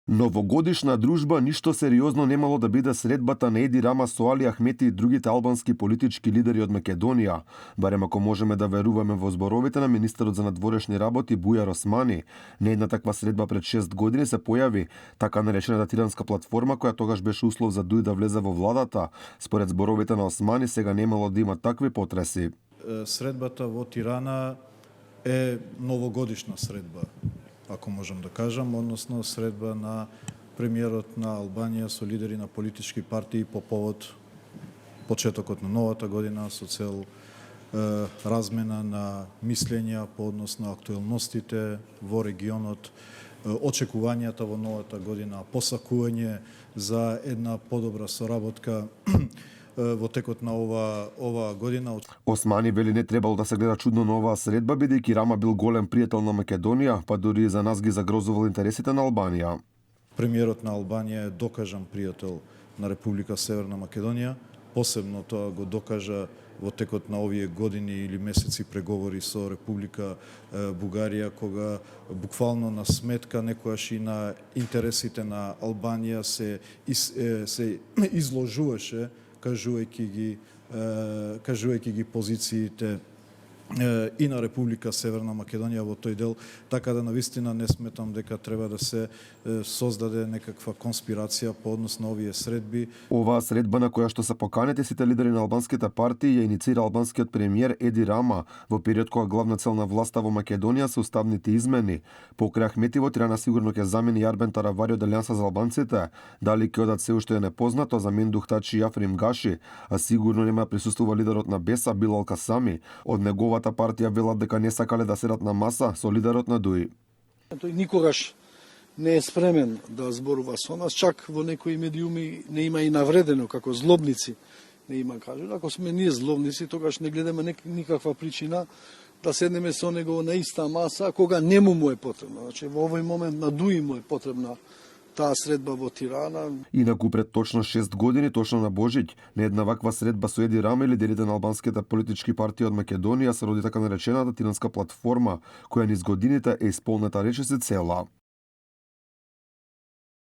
Новогодишна дружба ништо сериозно немало да биде средбата на Еди Рама со Али Ахмети и другите албански политички лидери од Македонија, барем ако можеме да веруваме во зборовите на министерот за надворешни работи Бујар Османи. Не една таква средба пред 6 години се појави така наречената Тиранска платформа, која тогаш беше услов за Дуј да влезе во владата. Според зборовите на Османи, сега немало да има такви потреси. Средбата во Тирана е новогодишна средба, ако можам да кажам, односно средба на премиерот на Албанија со лидери на политички партии по повод почетокот на новата година со цел размена на мислења по однос на актуелностите во регионот, очекувањата во новата година, посакување за една подобра соработка во текот на ова година. Османи вели не требало да се гледа чудно на оваа средба, бидејќи Рама бил голем пријател на Македонија, па дури и за нас ги загрозувал интересите на Албанија. Премиерот на Албанија е докажан пријател на Република Северна Македонија, посебно тоа го докажа во текот на овие години или месеци преговори со Република Бугарија, кога буквално на сметка некојаш и на интересите на Албанија се изложуваше, кажувајќи ги позициите и на Република Северна Македонија во тој дел, така да навистина не сметам дека треба да се создаде некаква конспирација по однос на овие средби. Оваа средба на која што се поканети сите лидери на албанските партии ја иницира албанскиот премиер Еди Рама во период кога главна цел на власта во Македонија се уставните измени. Покрај Ахмети во Тирана сигурно ќе замени Арбен Таравари од Алијанса за албанците. Дали ќе одат се уште е непознато, за мен Духтачи и Африм Гаши, а сигурно нема присуствува лидерот на Беса Билал Касами. Од неговата партија велат дека не сакале да седат на маса со лидерот на Дуј. Тој никогаш не е спремен да зборува со нас, чак во некои медиуми не има и навредено како злобници. Не има кажу, ако сме ние злобници, тогаш не гледаме никаква причина да седнеме со него на иста маса кога нему е потребно. Значи во овој момент на Дуј му е потребна таа средба во Тирана. Инаку пред точно 6 години, точно на Божиќ, на една ваква средба со Еди Рама и лидерите на албанските политички партии од Македонија се роди така наречената Тиранска платформа, која низ годините е исполнета речиси цела.